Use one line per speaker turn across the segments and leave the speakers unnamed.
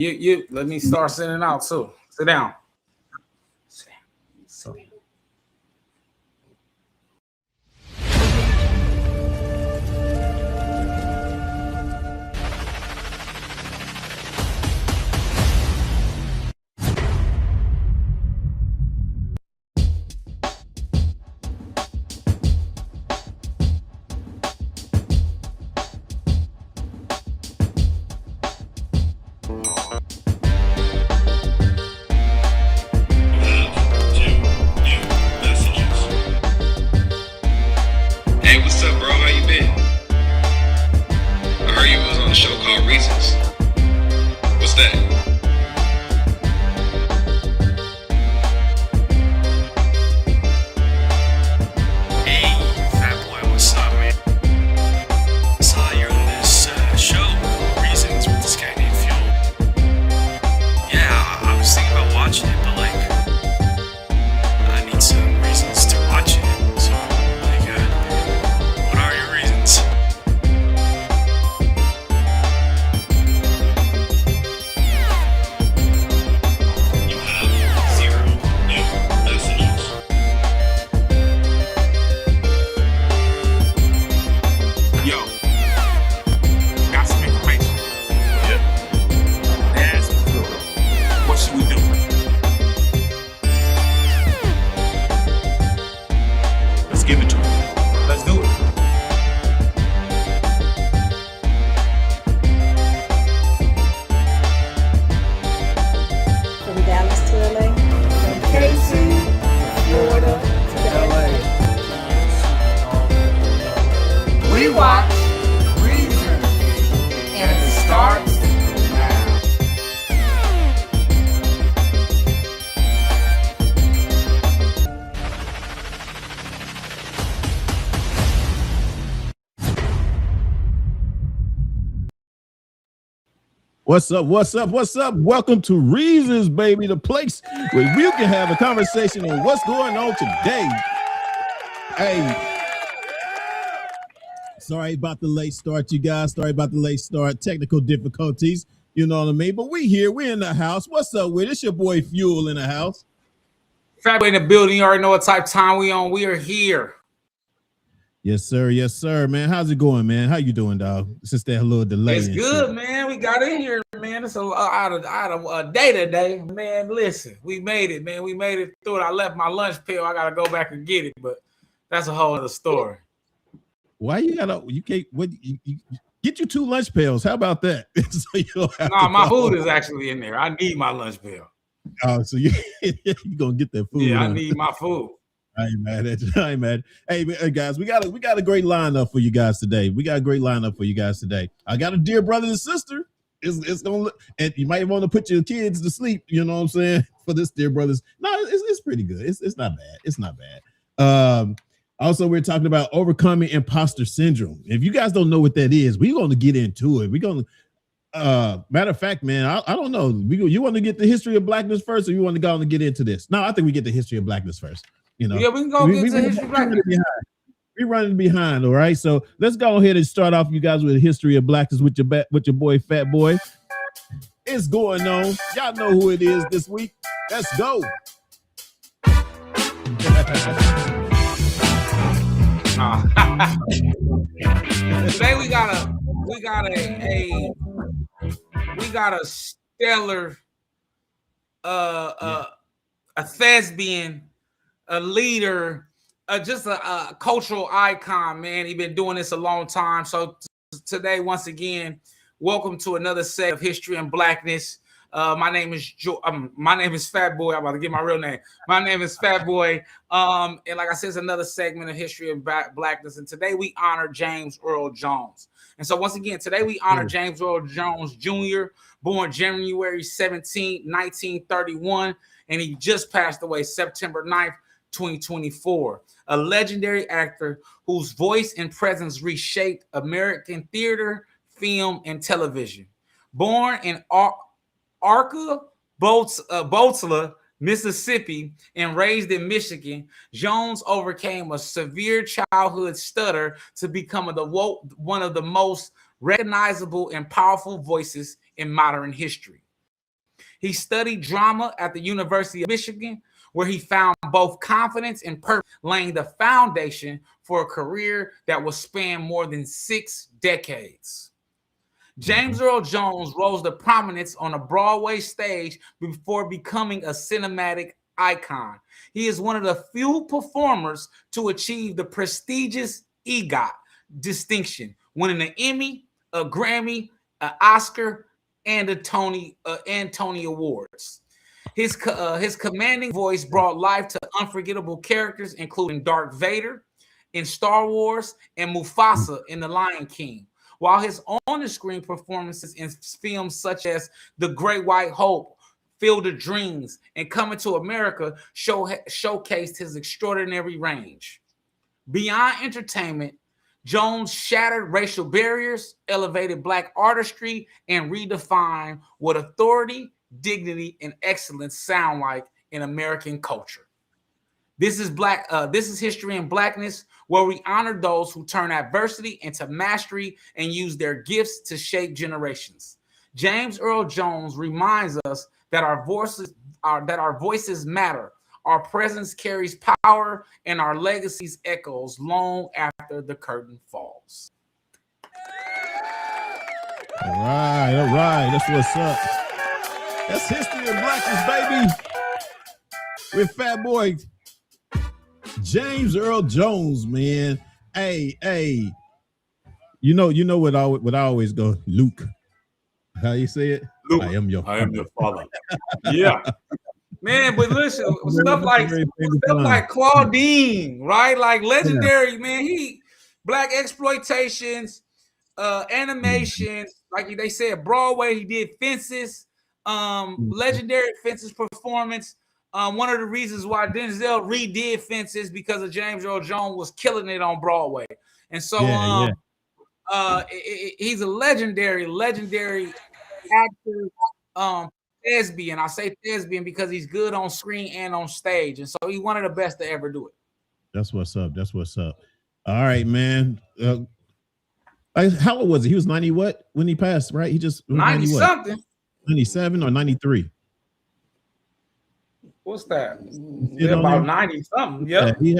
You let me start sending out too. Sit down. Sit down. Sit down.
Hey, what's up, bro? How you been? I heard you was on a show called Reasons. What's that?
Hey, fat boy, what's up, man? I saw you on this show, Reasons, with this guy named Fuel. Yeah, I was thinking about watching it, but like, I need some reasons to watch it. So, like, what are your reasons?
You have 0 new messages.
Yo, got some information.
Yep.
They asked me, what should we do?
Let's give it to him.
Let's do it.
From Dallas to LA, from KC, Florida to LA. We watch Reasons, and it starts now.
What's up? What's up? What's up? Welcome to Reasons, baby, the place where you can have a conversation on what's going on today. Hey, sorry about the late start, you guys. Sorry about the late start. Technical difficulties, you know what I mean? But we here. We're in the house. What's up with it? It's your boy Fuel in the house.
Fat boy in the building. You already know what type of time we on. We are here.
Yes, sir. Yes, sir, man. How's it going, man? How you doing, dog? Since that little delay.
It's
and
good,
shit.
man. We got in here, man. It's out of a day today, man. Listen, we made it, man. We made it through it. I left my lunch pail. I gotta go back and get it, but that's a whole other story.
Why you gotta? You can't. What? You get you 2 lunch pails. How about that? So you don't have
No,
to
my
go.
food is actually in there. I need my lunch pail.
Oh, so you gonna get that food?
Yeah, I
huh?
need my food.
I ain't mad at you. I ain't mad. Hey, guys, we got a great lineup for you guys today. We got a great lineup for you guys today. I got a dear brother and sister. It's gonna, and you might want to put your kids to sleep. You know what I'm saying? For this dear brothers. No, it's pretty good. It's not bad. It's not bad. Also, we're talking about overcoming imposter syndrome. If you guys don't know what that is, we're going to get into it. We're going to. Matter of fact, man, I don't know. You want to get the history of blackness first, or you want to go and get into this? No, I think we get the history of blackness first. You know,
Yeah, we can go get to history of blackness.
We're running behind, all right. So let's go ahead and start off, you guys, with the history of blackness with your boy Fat Boy. It's going on. Y'all know who it is this week. Let's go.
Today we got a stellar a thespian, a leader, just a cultural icon, man. He's been doing this a long time. So today, once again, welcome to another set of History and Blackness. My name is Fat Boy. I'm about to get my real name. My name is Fat Boy. And like I said, it's another segment of History and Blackness. And today we honor James Earl Jones. And so once again, today we honor James Earl Jones Jr., born January 17, 1931, and he just passed away September 9th, 2024. A legendary actor whose voice and presence reshaped American theater, film, and television. Born in Arca-Botzler, Mississippi, and raised in Michigan, Jones overcame a severe childhood stutter to become one of the most recognizable and powerful voices in modern history. He studied drama at the University of Michigan, where he found both confidence and purpose, laying the foundation for a career that will span more than 6 decades. James Earl Jones rose to prominence on a Broadway stage before becoming a cinematic icon. He is one of the few performers to achieve the prestigious EGOT distinction, winning an Emmy, a Grammy, an Oscar, and a Tony Awards. His commanding voice brought life to unforgettable characters, including Darth Vader in Star Wars and Mufasa in The Lion King, while his on-the-screen performances in films such as The Great White Hope, Field of Dreams, and Coming to America showcased his extraordinary range. Beyond entertainment, Jones shattered racial barriers, elevated Black artistry, and redefined what authority, dignity, and excellence sound like in American culture. This is History in Blackness, where we honor those who turn adversity into mastery and use their gifts to shape generations. James Earl Jones reminds us that our voices matter, our presence carries power, and our legacies echoes long after the curtain falls.
All right. That's what's up. That's History in Blackness, baby. With Fat Boy James Earl Jones, man. Hey. You know what I always go, Luke. How you say it?
Luke,
I am your
father. Yeah. Man, but listen, stuff like Claudine, right? Like legendary, man. He Black exploitations, animation, like they said, Broadway. He did Fences, legendary Fences performance. One of the reasons why Denzel redid Fences because of James Earl Jones was killing it on Broadway, and so he's a legendary actor. Thespian. I say thespian because he's good on screen and on stage, and so he's one of the best to ever do it.
That's what's up. All right, man. How old was he? He was 90 what when he passed, right? He just
90 something.
97 or 93.
What's that? About 90 something. Yep.
Yeah,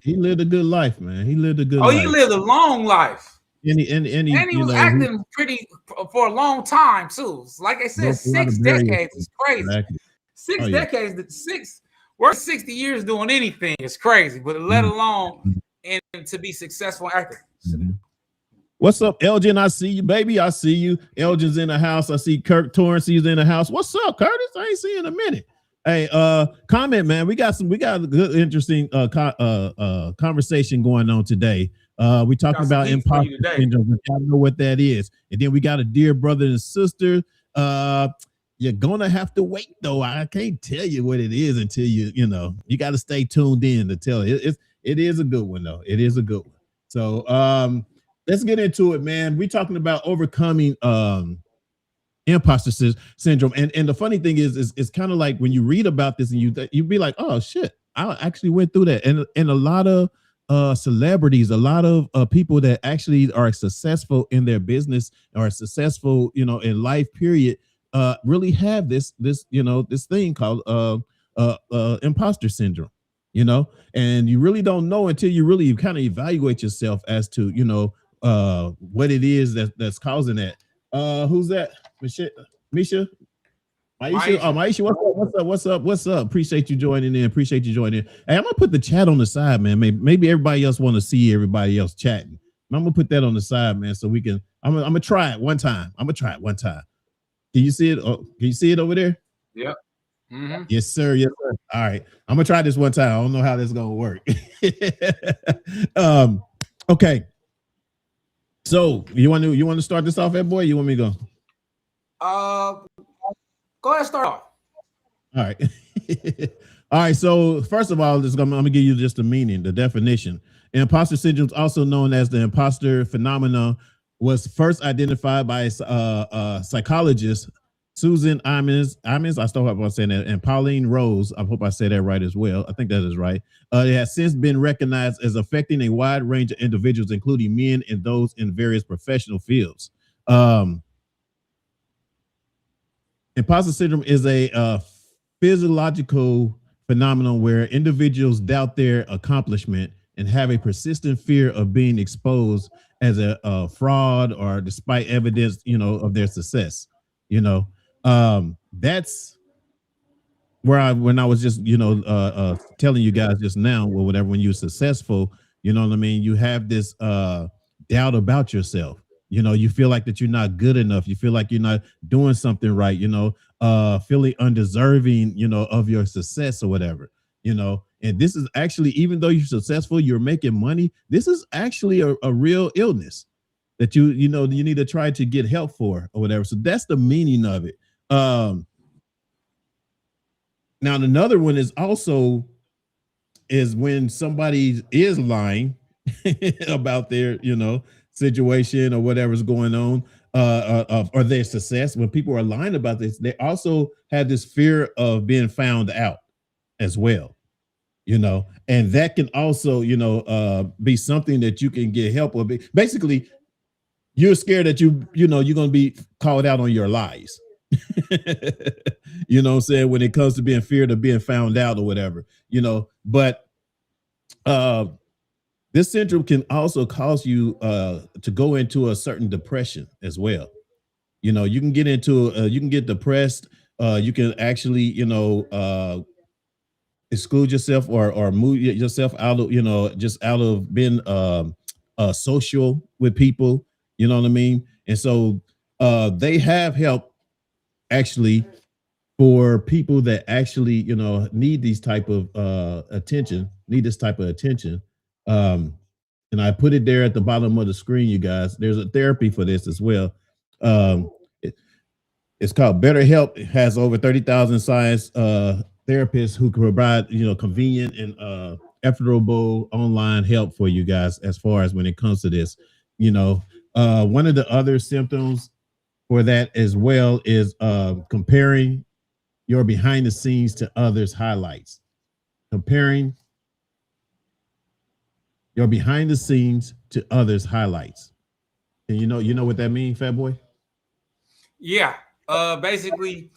he lived a good life, man. He lived a good life.
He lived a long life.
And he
was acting pretty for a long time too. Like I said, 6 decades is crazy. Exactly. 6 decades, 60 years doing anything is crazy, but let alone and to be successful actor.
What's up, Elgin? I see you, baby. I see you. Elgin's in the house. I see Kirk Torrance. He's in the house. What's up, Curtis? I ain't seen you in a minute. Hey, comment, man. We got a good, interesting conversation going on today. We talking about imposter syndrome. I know what that is, and then we got a dear brother and sister. You're gonna have to wait though. I can't tell you what it is until you got to stay tuned in to tell it. It is a good one though. It is a good one. So let's get into it, man. We're talking about overcoming imposter syndrome, and the funny thing is it's kind of like when you read about this and you be like, oh shit, I actually went through that, and a lot of celebrities, a lot of people that actually are successful in their business or successful, in life period, really have this thing called imposter syndrome, and you really don't know until you really kind of evaluate yourself as to, what it is that's causing that. Who's that? Misha? Maisha? Oh, Maisha, what's up? Appreciate you joining in. Hey, I'm gonna put the chat on the side, man. Maybe everybody else want to see everybody else chatting. I'm gonna put that on the side, man, so we can. I'm gonna try it one time. Can you see it? Oh, can you see it over there?
Yep. Mm-hmm.
Yes, sir. All right, I'm gonna try this one time. I don't know how this is gonna work. Okay. So you want to start this off, boy? You want me to go?
Go ahead, start off.
All right. All right. So first of all, I'm gonna give you just the meaning, the definition. Imposter syndrome, also known as the imposter phenomenon, was first identified by psychologist Susan Imons. I still hope I'm saying that, and Pauline Rose. I hope I said that right as well. I think that is right. It has since been recognized as affecting a wide range of individuals, including men and those in various professional fields. Imposter syndrome is a physiological phenomenon where individuals doubt their accomplishment and have a persistent fear of being exposed as a fraud or despite evidence, of their success. That's where when I was just telling you guys just now or whatever, when you're successful, you know what I mean, you have this doubt about yourself. You feel like that you're not good enough, you feel like you're not doing something right, feeling undeserving, of your success or whatever. And this is actually, even though you're successful, you're making money, this is actually a real illness that you need to try to get help for or whatever. So that's the meaning of it. Now, another one is when somebody is lying about their, situation or whatever's going on, or their success. When people are lying about this, they also have this fear of being found out as well, and that can also, be something that you can get help with. Basically, you're scared that you're going to be called out on your lies. You know what I'm saying, when it comes to being feared of being found out or whatever, but this syndrome can also cause you to go into a certain depression as well. You can get you can get depressed. You can actually, exclude yourself or move yourself out of, just out of being social with people, you know what I mean? And so they have help actually for people that actually, need these type of need this type of attention. And I put it there at the bottom of the screen, you guys. There's a therapy for this as well. It, it's called BetterHelp. It has over 30,000 science therapists who can provide, convenient and affordable online help for you guys as far as when it comes to this. One of the other symptoms for that as well is comparing your behind the scenes to others' highlights. Comparing your behind the scenes to others' highlights. And you know what that means, Fat Boy?
Yeah. Basically,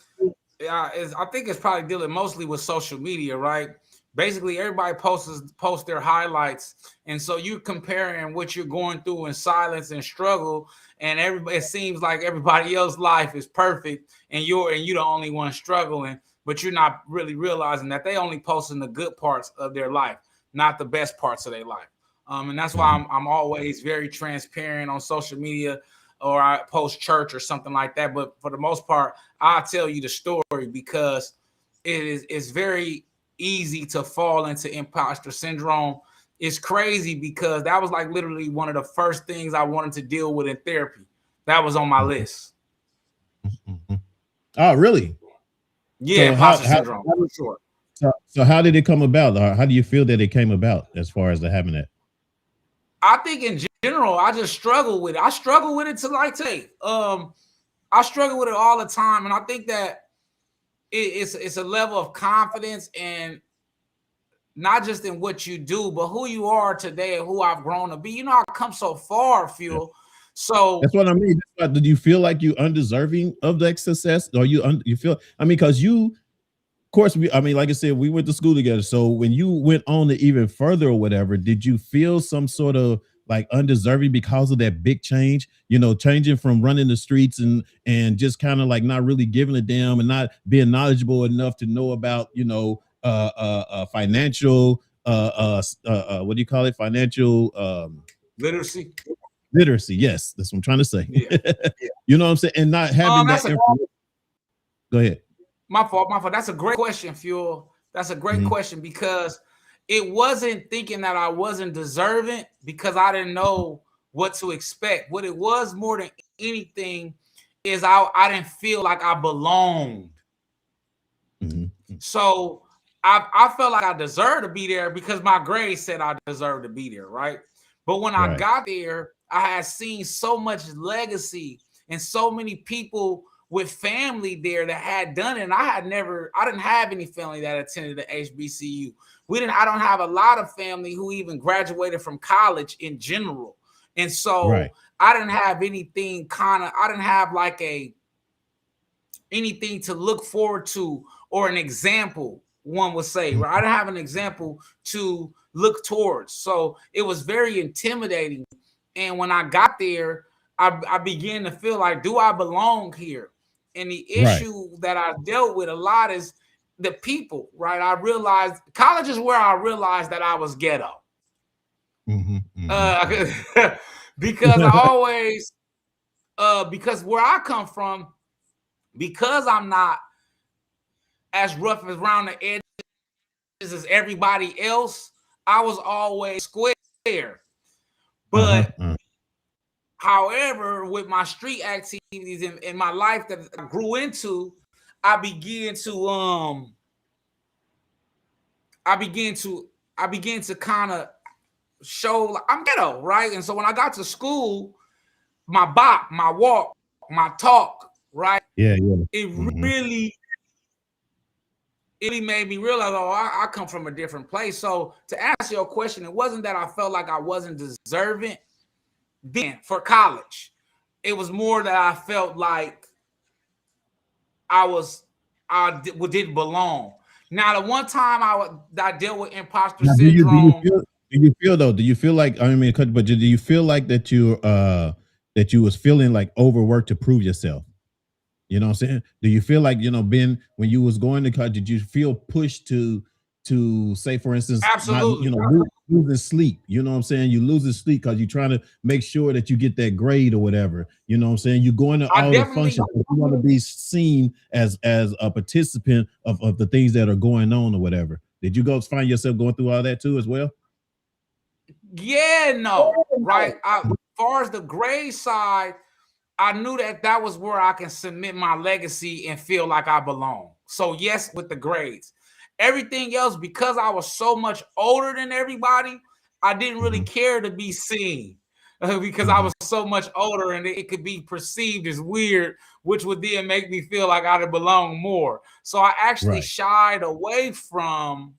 I think it's probably dealing mostly with social media, right? Basically, everybody posts their highlights, and so you're comparing what you're going through in silence and struggle, and it seems like everybody else's life is perfect, and you're the only one struggling, but you're not really realizing that they only posting the good parts of their life, not the best parts of their life. And that's why I'm always very transparent on social media, or I post church or something like that. But for the most part, I'll tell you the story because it's very easy to fall into imposter syndrome. It's crazy because that was like literally one of the first things I wanted to deal with in therapy. That was on my list.
Oh, really?
Yeah, so imposter syndrome, for sure.
So how did it come about? Or how do you feel that it came about as far as having it?
I think in general, I just struggle with it. I struggle with it to like take. I struggle with it all the time, and I think that it's a level of confidence, and not just in what you do, but who you are today and who I've grown to be. I've come so far, Phil. Yeah. So
that's what I mean. Did you feel like you undeserving of that success, or you feel? I mean, because you. Of course, like I said, we went to school together. So when you went on to even further or whatever, did you feel some sort of like undeserving because of that big change? Changing from running the streets and just kind of like not really giving a damn and not being knowledgeable enough to know about financial what do you call it? Financial
literacy.
Literacy, yes, that's what I'm trying to say. Yeah. You know what I'm saying, and not having that. Go ahead.
My fault. That's a great question, Fuel. That's a great question because it wasn't thinking that I wasn't deserving because I didn't know what to expect. What it was more than anything is I didn't feel like I belonged. So I felt like I deserved to be there because my grades said I deserved to be there, right? But when I got there, I had seen so much legacy and so many people with family there that had done it. And I didn't have any family that attended the HBCU. I don't have a lot of family who even graduated from college in general. And so I didn't have anything I didn't have like anything to look forward to or an example, one would say, right? I didn't have an example to look towards. So it was very intimidating. And when I got there, I began to feel like, do I belong here? And the
Right.
issue that I dealt with a lot is the people, right? I realized college is where I realized that I was ghetto.
Mm-hmm,
Uh, because I always, because where I come from, because I'm not as rough as around the edges as everybody else, I was always square. But however, with my street activities in my life that I grew into, I began to I began to kind of show like, I'm ghetto, right? And so when I got to school, my bop, my walk, my talk, right?
Yeah.
It
Mm-hmm.
really made me realize, oh, I come from a different place. So to answer your question, it wasn't that I felt like I wasn't deserving then for college. It was more that I felt like I didn't belong. Now, the one time I dealt with imposter
Now,
syndrome.
do you feel like, I mean, but do you feel like that you was feeling like overworked to prove yourself? You know what I'm saying? Do you feel like, Ben, when you was going to college, did you feel pushed to say, for instance, not,
Absolutely.
losing sleep? You know what I'm saying? You losing sleep because you're trying to make sure that you get that grade or whatever. You know what I'm saying? You going to
I
all the
definitely,
functions. You want to be seen as a participant of the things that are going on or whatever. Did you go find yourself going through all that too as well?
yeah, no, right. As far as the grade side, I knew that was where I can submit my legacy and feel like I belong. So yes, with the grades, everything else, because I was so much older than everybody, I didn't really care to be seen because I was so much older and it could be perceived as weird, which would then make me feel like I belong more. So I actually
Right.
shied away from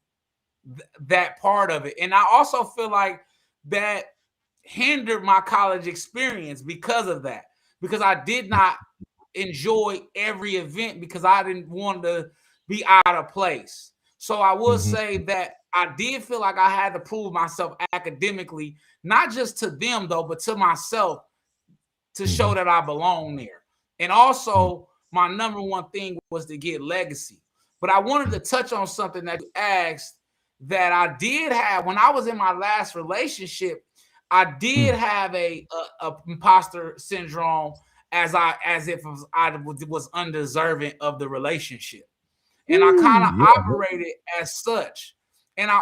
that part of it. And I also feel like that hindered my college experience because of that, because I did not enjoy every event because I didn't want to be out of place. So I would
Mm-hmm.
say that I did feel like I had to prove myself academically, not just to them though, but to myself to show that I belong there. And also, my number one thing was to get legacy. But I wanted to touch on something that you asked that I did have when I was in my last relationship. I did have a imposter syndrome as if I was undeserving of the relationship, and I kind of
Yeah.
operated as such. And I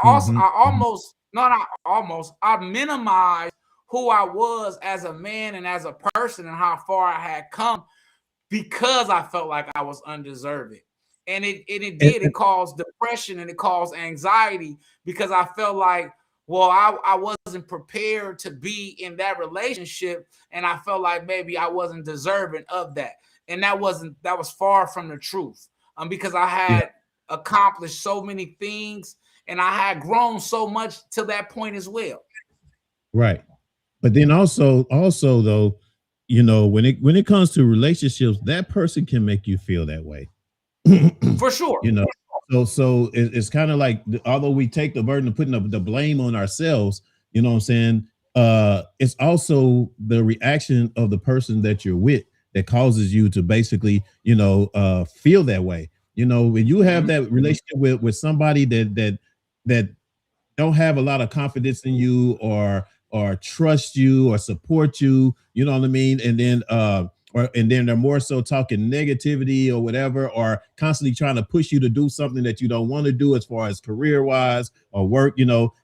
minimized who I was as a man and as a person and how far I had come because I felt like I was undeserving. And it caused depression and it caused anxiety because I felt like, well, I wasn't prepared to be in that relationship. And I felt like maybe I wasn't deserving of that. And that was far from the truth. Because I had accomplished so many things and I had grown so much to that point as well.
Right. But then also though, when it comes to relationships, that person can make you feel that way.
For sure.
So it's kind of like, although we take the burden of putting the blame on ourselves, you know what I'm saying? It's also the reaction of the person that you're with that causes you to basically, feel that way. When you have that relationship with somebody that don't have a lot of confidence in you or trust you or support you, you know what I mean? And then they're more so talking negativity or whatever, or constantly trying to push you to do something that you don't want to do as far as career wise or work,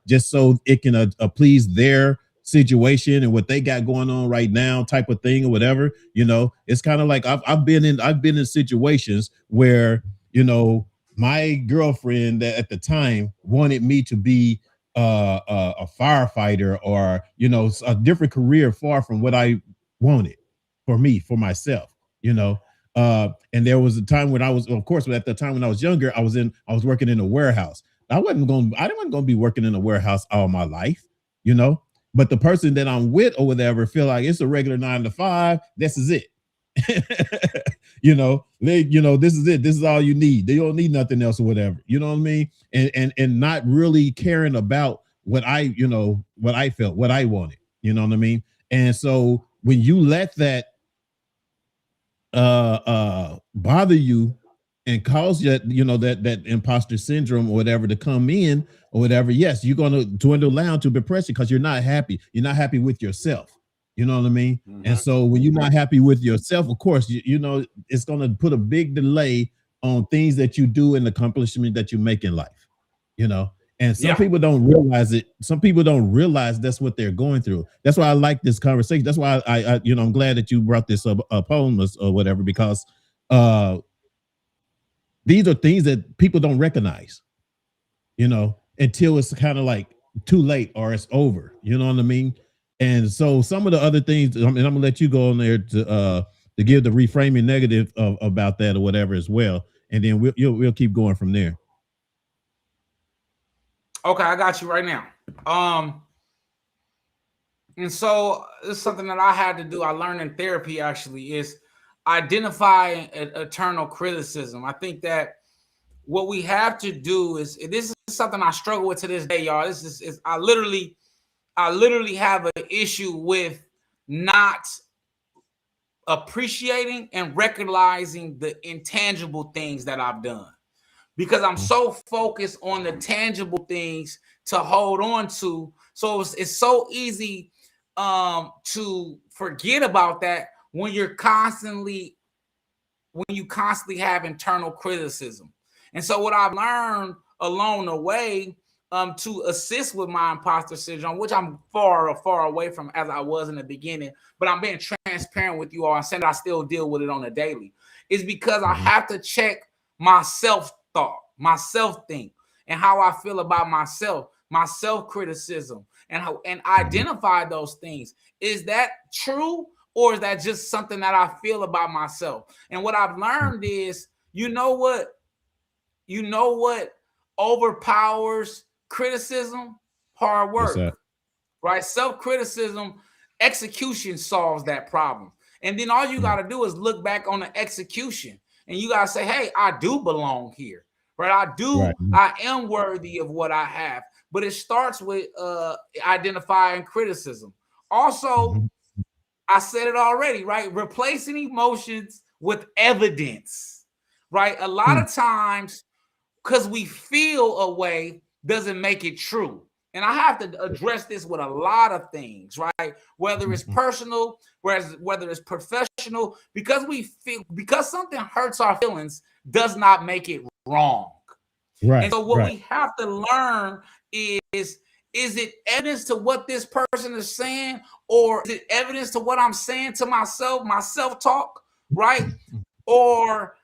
just so it can please their situation and what they got going on right now, type of thing or whatever. It's kind of like I've been in situations where my girlfriend at the time wanted me to be a firefighter or a different career far from what I wanted for myself. And there was a time when I was, of course, at the time when I was younger, I was working in a warehouse. I wasn't going to be working in a warehouse all my life, but the person that I'm with or whatever feel like it's a regular 9 to 5. This is it. This is it. This is all you need. They don't need nothing else or whatever. You know what I mean? And not really caring about what what I felt, what I wanted. You know what I mean? And so when you let that bother you and cause that imposter syndrome or whatever to come in or whatever, yes, you're going to dwindle down to depression because you're not happy. You're not happy with yourself. You know what I mean? Mm-hmm. And so when you're not happy with yourself, of course, it's going to put a big delay on things that you do and accomplishment that you make in life, And some people don't realize it. Some people don't realize that's what they're going through. That's why I like this conversation. That's why I'm glad that you brought this up, poem or whatever, because these are things that people don't recognize, until it's kind of like too late or it's over. You know what I mean? And so some of the other things, and I'm gonna let you go on there to give the reframing negative about that or whatever as well, and then we'll keep going from there.
Okay, I got you right now. And so it's something that I had to do. I learned in therapy actually is identify eternal criticism. I think that what we have to do is, this is something I struggle with to this day, y'all. This is I literally have an issue with not appreciating and recognizing the intangible things that I've done, because I'm so focused on the tangible things to hold on to. So it's so easy to forget about that when you constantly have internal criticism. And so what I've learned along the way to assist with my imposter syndrome, which I'm far away from as I was in the beginning, but I'm being transparent with you all and saying that I still deal with it on a daily, is because I have to check my self-thought, my self-think, and how I feel about myself, my self-criticism, and identify those things. Is that true, or is that just something that I feel about myself? And what I've learned is, you know what overpowers criticism? Hard work, right? Self-criticism, execution solves that problem. And then all you got to do is look back on the execution, and you got to say, hey, I do belong here, right? I am worthy of what I have. But it starts with identifying criticism. Also, I said it already, right? Replacing emotions with evidence, right? A lot of times, because we feel a way doesn't make it true. And I have to address this with a lot of things, right? Whether it's personal, whether it's professional, because something hurts our feelings does not make it wrong. Right. And so what we have to learn is it evidence to what this person is saying, or is it evidence to what I'm saying to myself, my self-talk, right? Or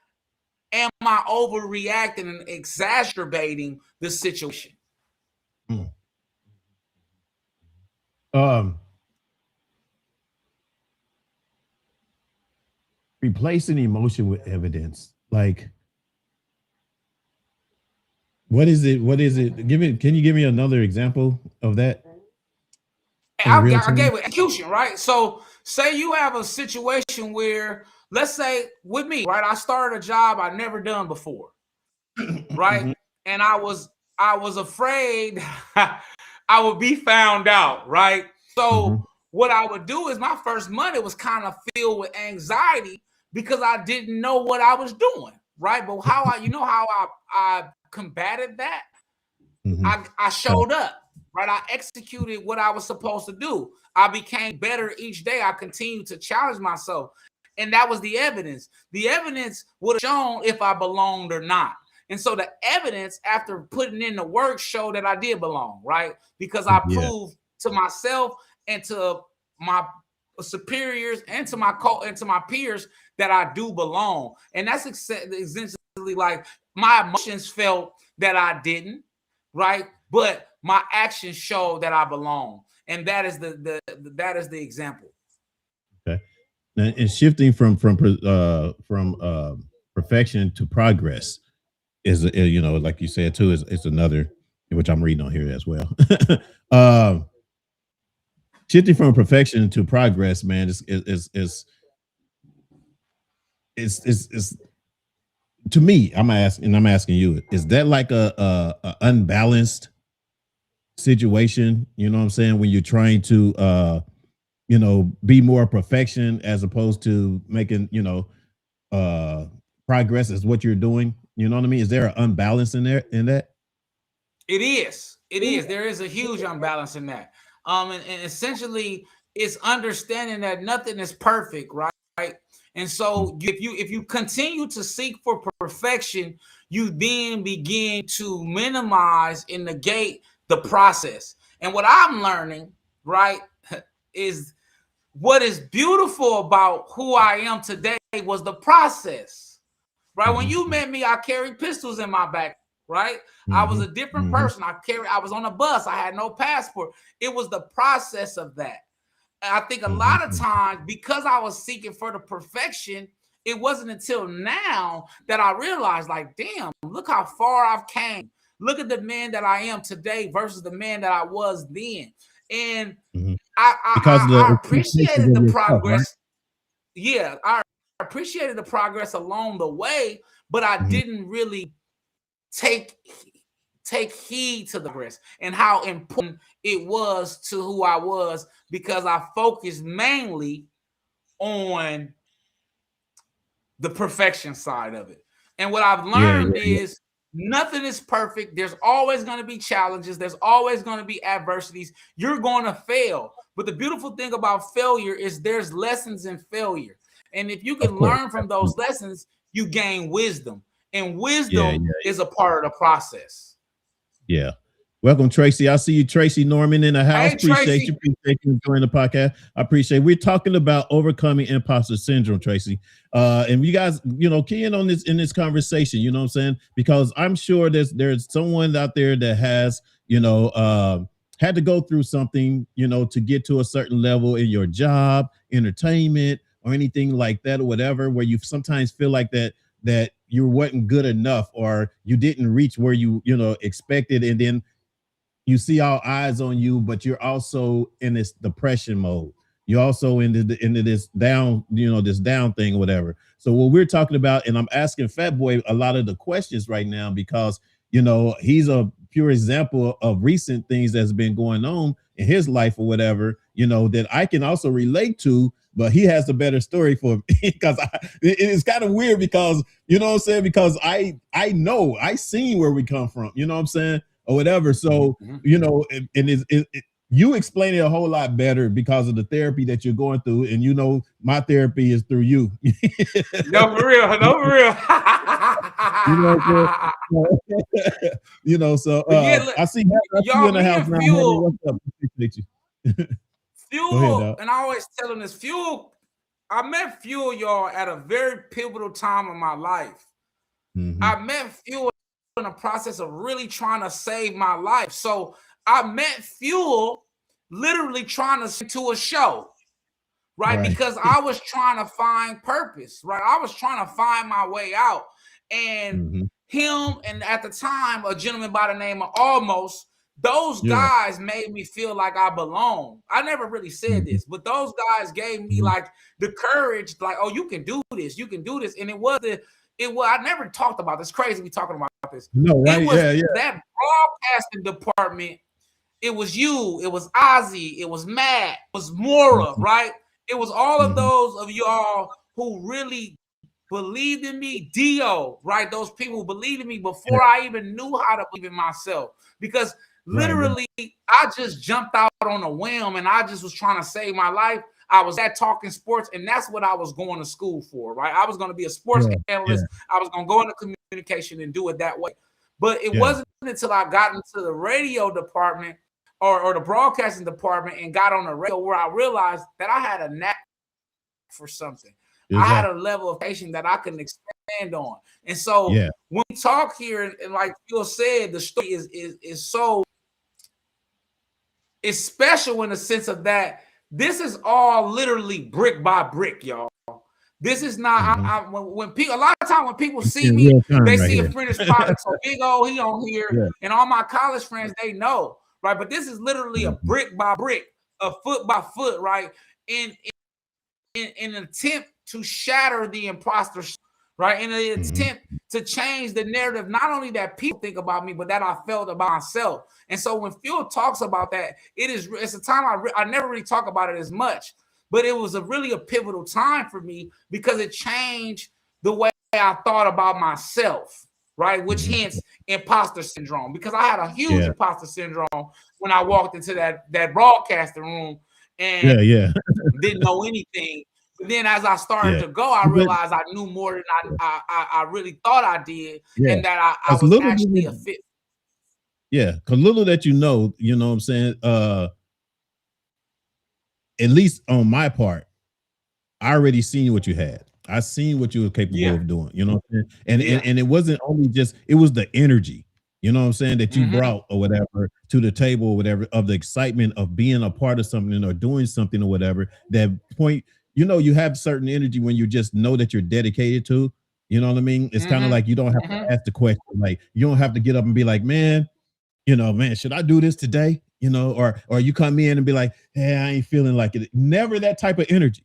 am I overreacting and exacerbating the situation?
Replacing emotion with evidence, like, what is it? Can you give me another example of that?
I gave it execution, right? So say you have a situation where, let's say with me, right? I started a job I never done before, right? And I was afraid I would be found out, right? So what I would do is, my first month, it was kind of filled with anxiety because I didn't know what I was doing, right? But how I combated that? I showed up, right? I executed what I was supposed to do. I became better each day. I continued to challenge myself. And that was the evidence. The evidence would have shown if I belonged or not. And so the evidence, after putting in the work, showed that I did belong, right? Because I proved to myself and to my superiors and to my peers that I do belong. And that's essentially like, my emotions felt that I didn't, right? But my actions show that I belong. And that is the example.
Okay. And shifting from perfection to progress is, like you said too, is another, which I'm reading on here as well. Shifting from perfection to progress, man, is it's to me, I'm asking you, is that like a unbalanced situation? You know what I'm saying? When you're trying to be more perfection as opposed to making, uh progress is what you're doing. You know what I mean? Is there an unbalance in there in that?
It is. It is. There is a huge unbalance in that. And essentially, it's understanding that nothing is perfect, right? And so, if you continue to seek for perfection, you then begin to minimize and negate the process. And what I'm learning, right, is what is beautiful about who I am today was the process. Right? When you met me, I carried pistols in my back. Right? I was a different person. I was on a bus. I had no passport. It was the process of that. I think a lot of times, because I was seeking for the perfection, it wasn't until now that I realized, like, damn, look how far I've came. Look at the man that I am today versus the man that I was then. And
Because
I
the
appreciated the
yourself, right?
progress. Yeah, I appreciated the progress along the way, but I didn't really take heed to the progress and how important it was to who I was, because I focused mainly on the perfection side of it. And what I've learned is nothing is perfect. There's always going to be challenges. There's always going to be adversities. You're going to fail. But the beautiful thing about failure is there's lessons in failure. And if you can learn from those lessons, you gain wisdom. And wisdom is a part of the process.
Yeah. Welcome, Tracy. I see you, Tracy Norman, in the house.
Hey,
appreciate
Tracy.
you joining the podcast. I appreciate. We're talking about overcoming imposter syndrome, Tracy. And you guys, key in on this in this conversation. You know what I'm saying? Because I'm sure there's someone out there that has, had to go through something, to get to a certain level in your job, entertainment, or anything like that, or whatever, where you sometimes feel like that you wasn't good enough, or you didn't reach where you expected, and then you see all eyes on you, but you're also in this depression mode. You're also into this down, this down thing, or whatever. So what we're talking about, and I'm asking Fat Boy a lot of the questions right now, because he's a pure example of recent things that's been going on in his life or whatever, that I can also relate to. But he has a better story for me, because it's kind of weird, because what I'm saying, because I know I seen where we come from, what I'm saying, or whatever. So you explain it a whole lot better because of the therapy that you're going through, and my therapy is through you.
No, for real. No, for real.
So
look,
I see you in the house now.
Fuel.
What's up? Appreciate you.
Fuel, ahead, and I always tell him this. Fuel, I met Fuel, y'all, at a very pivotal time of my life. I met Fuel in the process of really trying to save my life. So I met Fuel literally trying to a show, right? Because I was trying to find purpose, right? I was trying to find my way out. And him, and at the time, a gentleman by the name of Almost, those guys made me feel like I belong. I never really said this, but those guys gave me like the courage, like, oh, you can do this, you can do this. And it was I never talked about this. Crazy we talking about this.
No, right?
It was that broadcasting department. It was you, it was Ozzy, it was Matt, it was Mora, right? It was all of those of y'all who really believed in me. Dio, right? Those people who believed in me before I even knew how to believe in myself. Because literally, I just jumped out on a whim, and I just was trying to save my life. I was at Talking Sports, and that's what I was going to school for, right? I was going to be a sports analyst. I was going to go into communication and do it that way. But it wasn't until I got into the radio department or the broadcasting department and got on the radio where I realized that I had a knack for something. I had a level of patience that I can expand on. And so when we talk here, and like Phil said, the story is so, it's special in the sense of that this is all literally brick by brick, y'all. This is not when people, a lot of time when people see me, they see a finished product. So Big O, he on here, and all my college friends, they know, right? But this is literally a brick by brick, a foot by foot, right? In an attempt to shatter the imposter, right? In an attempt to change the narrative, not only that people think about me, but that I felt about myself. And so when Phil talks about that, it's a time I never really talk about it as much, but it was really a pivotal time for me because it changed the way I thought about myself, right? Which hence imposter syndrome, because I had a huge imposter syndrome when I walked into that broadcasting room and didn't know anything. But then as I started to go, I realized I knew more than I really thought I did, and that I was actually a fit.
Yeah, because little that you know what I'm saying? At least on my part, I already seen what you had. I seen what you were capable of doing, you know what I'm saying? And it wasn't only just, it was the energy, you know what I'm saying, that you brought or whatever to the table or whatever, of the excitement of being a part of something or doing something or whatever. That point, you have certain energy when you just know that you're dedicated to, you know what I mean? It's kind of like you don't have to ask the question, like you don't have to get up and be like, man, should I do this today? Or you come in and be like, hey, I ain't feeling like it. Never that type of energy.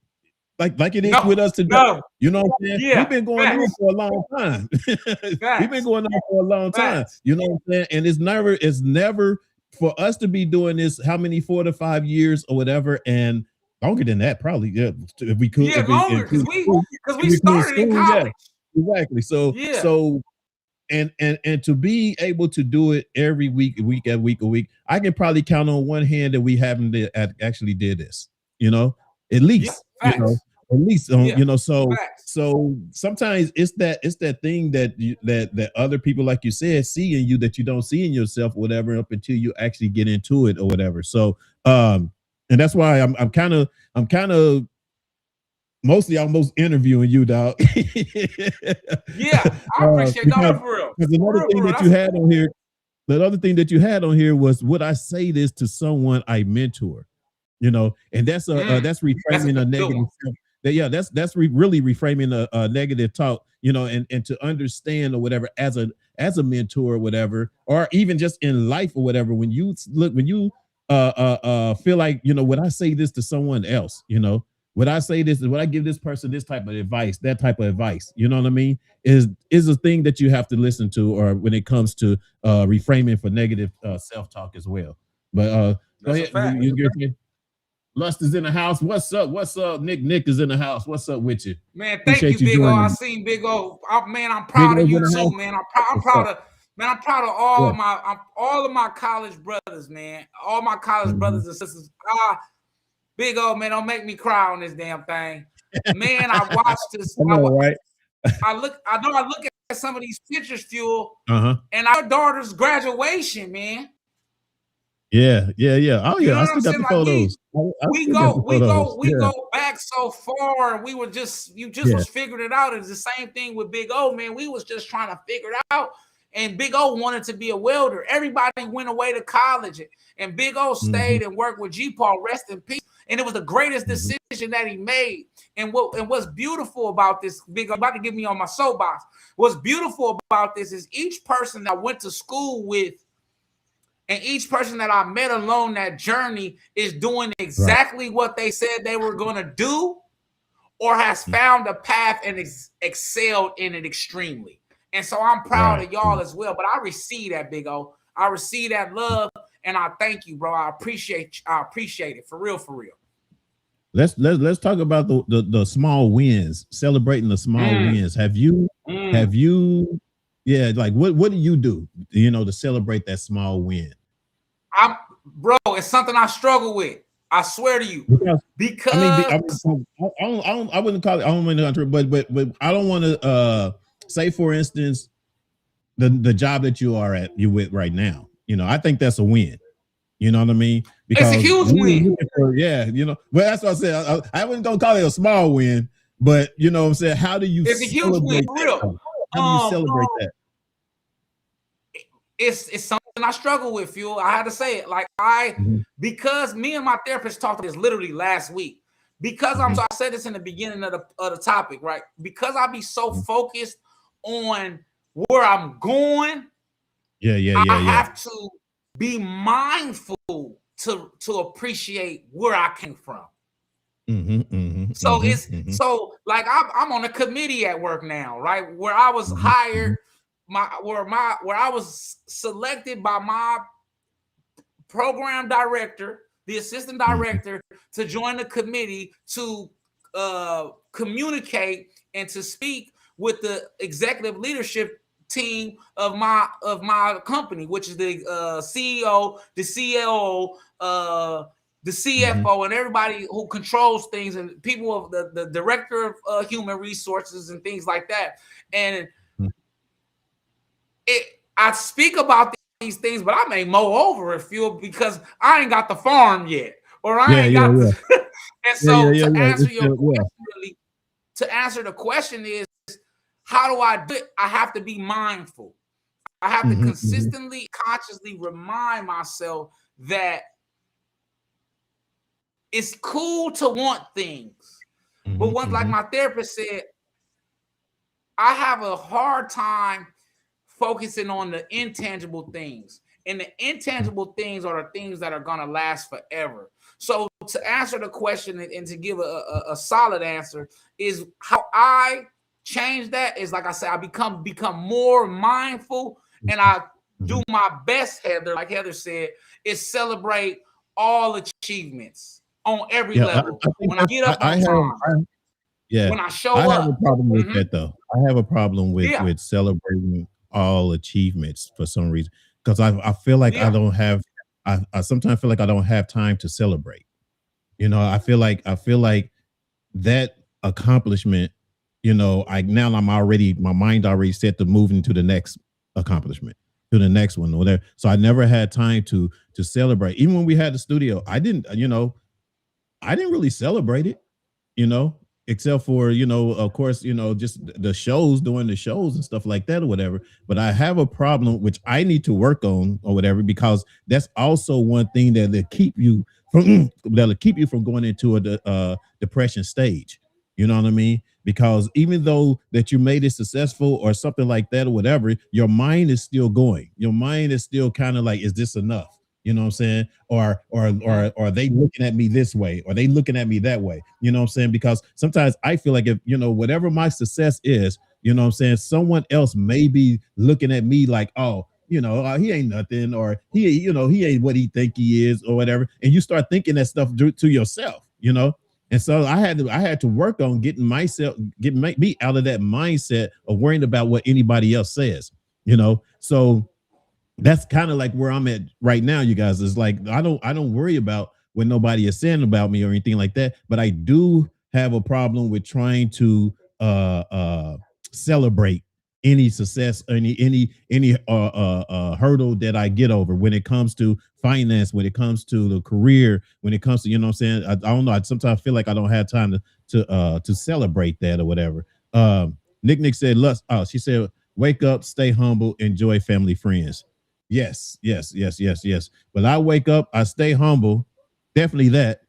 Like it is with us today. You know what I'm saying?
Yeah,
we've been going on for a long time. We've been going on for a long time. You know what I'm saying? And it's never for us to be doing this, how many 4 to 5 years or whatever, and longer than that, probably. Yeah, if we could.
Longer, because we started in college.
Exactly. So and to be able to do it every week, a week, I can probably count on one hand that we haven't actually did this, at least, at least, so sometimes it's that thing that other people, like you said, see in you that you don't see in yourself, whatever, up until you actually get into it or whatever. So, and that's why I'm kind of mostly almost interviewing you, dog.
Yeah, I appreciate that for real.
Because another thing that you had on here, the other thing that you had on here was, would I say this to someone I mentor? And that's that's reframing a negative. That's really reframing a negative talk. And to understand or whatever as a mentor or whatever, or even just in life or whatever. When you feel like, would I say this to someone else? Would I say this? Would I give this person this type of advice, that type of advice? You know what I mean? Is a thing that you have to listen to, or when it comes to reframing for negative self-talk as well. But go ahead. Lust is in the house. What's up? What's up? Nick is in the house. What's up with you?
Man, thank you, Big O. I seen Big O. I'm proud of you too, man. I'm proud of all of my college brothers, man. All my college brothers and sisters. Big O, man, don't make me cry on this damn thing. Man, I watched this.
Right?
I look at some of these pictures, Fuel, and our daughter's graduation, man.
Yeah. Oh yeah, I still got the photos.
We go back so far, and you just was figuring it out. It's the same thing with Big O, man. We was just trying to figure it out, and Big O wanted to be a welder. Everybody went away to college, and Big O stayed and worked with G. Paul. Rest in peace. And it was the greatest decision that he made. And what's beautiful about this, Big O, about to get me on my soapbox. What's beautiful about this is each person that I went to school with, and each person that I met along that journey is doing exactly what they said they were going to do, or has found a path and excelled in it extremely. And so I'm proud of y'all as well. But I receive that, Big O. I receive that love, and I thank you, bro. I appreciate it for real.
Let's talk about the small wins, celebrating the small wins. Have you like what do you do, to celebrate that small win?
Bro, it's something I struggle with. I swear to you. Because I wouldn't call it, I don't want to, but I don't want to say, for instance, the job that you with right now. I think that's a win. You know what I mean? Because it's a huge win.
Well, that's what I said. I wasn't gonna call it a small win, but you know what I'm saying? How do you
It's a huge win, for real.
How do you celebrate that?
It's something I struggle with, Fuel. I had to say it. Like because me and my therapist talked about this literally last week. Because I said this in the beginning of the topic, right? Because I be so focused on where I'm going. I have to be mindful to appreciate where I came from. So it's so like I'm on a committee at work now, right? Where I was hired, where I was selected by my program director, the assistant director, to join the committee to communicate and to speak with the executive leadership team of my company, which is the CEO, the CLO, the CFO, and everybody who controls things, and people of the director of human resources and things like that. And I speak about these things, but I may mow over it, Phil, because I ain't got the farm yet, or I ain't got the. And so to answer your question, really, to answer the question is, how do I do it? I have to be mindful. I have to consistently, consciously remind myself that it's cool to want things. But once, like my therapist said, I have a hard time focusing on the intangible things. And the intangible things are the things that are going to last forever. So to answer the question and to give a solid answer is how I change that is, like I said, I become more mindful, and I do my best, Heather, like Heather said, is celebrate all achievements on every level. When I get up on time, when I show up.
I have a problem with that, though. I have a problem with celebrating all achievements for some reason, because I feel like I don't have. I sometimes feel like I don't have time to celebrate. You know, I feel like that accomplishment. You know, I'm already, my mind already set to move into the next accomplishment, to the next one, or whatever. So I never had time to celebrate. Even when we had the studio, I didn't really celebrate it, except for, of course, just the shows, doing the shows and stuff like that or whatever. But I have a problem, which I need to work on or whatever, because that's also one thing that'll keep you from going into a depression stage. You know what I mean? Because even though that you made it successful or something like that or whatever, your mind is still going. Your mind is still kind of like, is this enough? You know what I'm saying? Or are they looking at me this way? Or are they looking at me that way? You know what I'm saying? Because sometimes I feel like if, whatever my success is, you know what I'm saying, someone else may be looking at me like, oh, he ain't nothing, or he ain't what he think he is or whatever. And you start thinking that stuff to yourself, And so I had to work on getting me out of that mindset of worrying about what anybody else says, So that's kind of like where I'm at right now, you guys. Is like I don't worry about what nobody is saying about me or anything like that, but I do have a problem with trying to celebrate any success, any hurdle that I get over when it comes to finance, when it comes to the career, when it comes to, what I'm saying, I don't know. I sometimes feel like I don't have time to celebrate that or whatever. Nick said, she said, wake up, stay humble, enjoy family, friends. Yes. But I wake up, I stay humble, definitely that.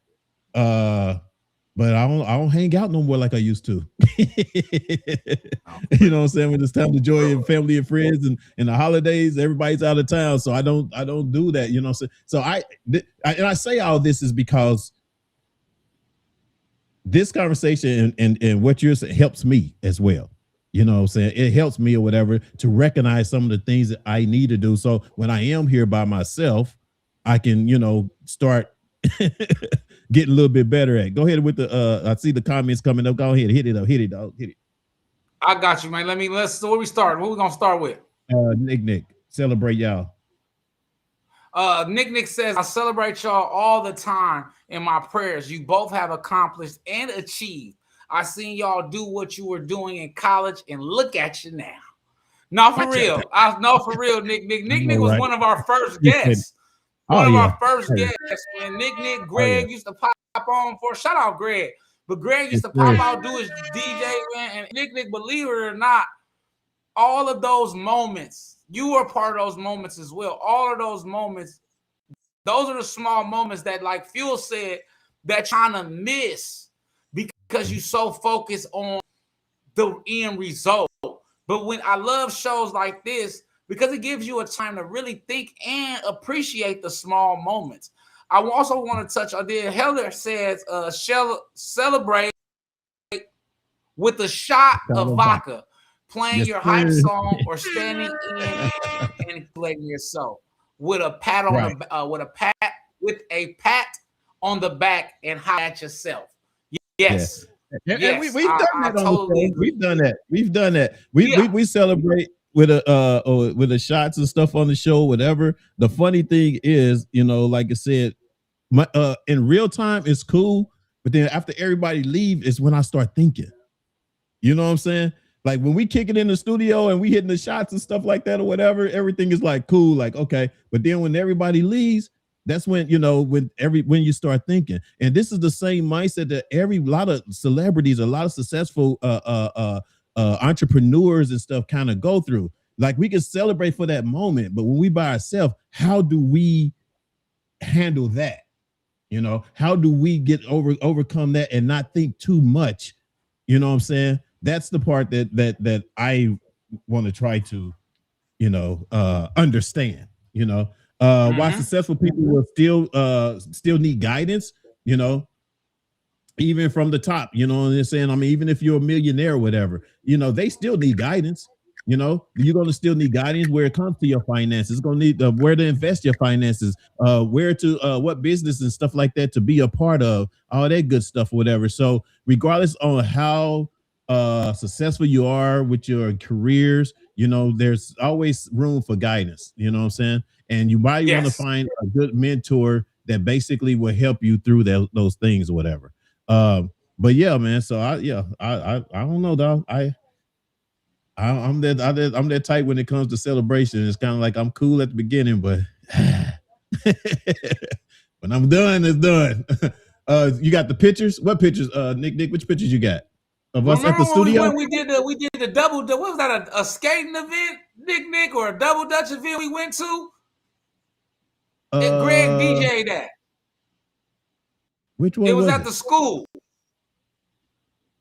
But I don't hang out no more like I used to. You know what I'm saying? When it's time to join family and friends and the holidays, everybody's out of town. So I don't do that, you know what I'm saying? So I say all this is because this conversation and what you're saying helps me as well. You know what I'm saying? It helps me or whatever to recognize some of the things that I need to do. So when I am here by myself, I can, start getting a little bit better at. Go ahead with the I see the comments coming up. Go ahead, hit it up, hit it.
I got you, man. Let's where we start. What we gonna start with?
Nick, celebrate y'all.
Nick says, I celebrate y'all all the time in my prayers. You both have accomplished and achieved. I seen y'all do what you were doing in college, and look at you now. No, for real. I know for real, Nick. Nick was one of our first guests. Our first guests. And Nick, Greg used to pop on for shout out Greg. But Greg used to pop out, do his DJ, man. And Nick, believe it or not, all of those moments, you were part of those moments as well. All of those moments, those are the small moments that, like Fuel said, that trying to miss because you so focused on the end result. But when I love shows like this, because it gives you a time to really think and appreciate the small moments. I also want to touch on there. Heather says, celebrate with a shot of vodka, playing
Yes,
your
sir.
hype song, or standing in and letting yourself with a pat on
Right.
the with a pat on the back and high at yourself. Yes.
And
Yes,
we've done
I
that on
totally
the show.
agree.
We've done that. We've done that. We celebrate with the shots and stuff on the show, whatever. The funny thing is, like I said, my in real time it's cool, but then after everybody leave is when I start thinking. You know what I'm saying? Like when we kick it in the studio and we hitting the shots and stuff like that or whatever, everything is like cool, like okay. But then when everybody leaves, that's when when you start thinking. And this is the same mindset that lot of celebrities, a lot of successful entrepreneurs and stuff kind of go through. Like we can celebrate for that moment, but when we by ourselves, how do we handle that? How do we overcome that and not think too much? You know what I'm saying? That's the part that I want to try to, understand. Why successful people will still need guidance, even from the top. You know what I'm saying? I mean, even if you're a millionaire or whatever, they still need guidance. You're going to still need guidance where it comes to your finances. It's going to need where to invest your finances, where to what business and stuff like that to be a part of, all that good stuff or whatever. So regardless on how successful you are with your careers, there's always room for guidance. You know what I'm saying? And you might want to find a good mentor that basically will help you through those things or whatever. But yeah, man. So I don't know, dog. I'm that type when it comes to celebration. It's kind of like I'm cool at the beginning, but when I'm done, it's done. You got the pictures? What pictures? Nick, which pictures you got of us at the studio?
We did the double. What was that? A skating event, Nick, or a double dutch event we went to? And Greg DJ that.
Which one?
It was at the school.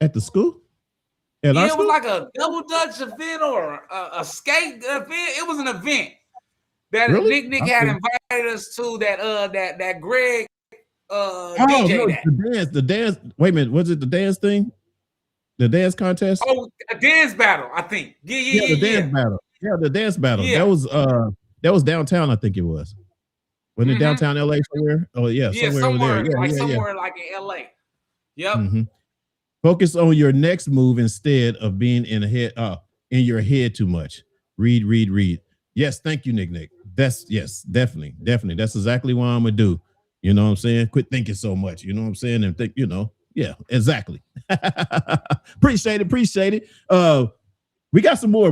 At the school?
It was like a double dutch event or a skate event. It was an event that
really?
Nick had invited us to. That Greg DJ that.
The dance. Wait a minute, was it the dance thing? The dance contest?
Oh, a dance battle, I think. Yeah.
The dance battle. Yeah, the dance battle. Yeah. That was downtown, I think it was. Wasn't it downtown LA somewhere? Oh yeah, somewhere over there. Yeah,
somewhere like in LA. Yep.
Mm-hmm. Focus on your next move instead of being in your head too much. Read. Yes, thank you, Nick. That's definitely. That's exactly what I'm gonna do. You know what I'm saying? Quit thinking so much. You know what I'm saying? And think, yeah, exactly. Appreciate it. We got some more,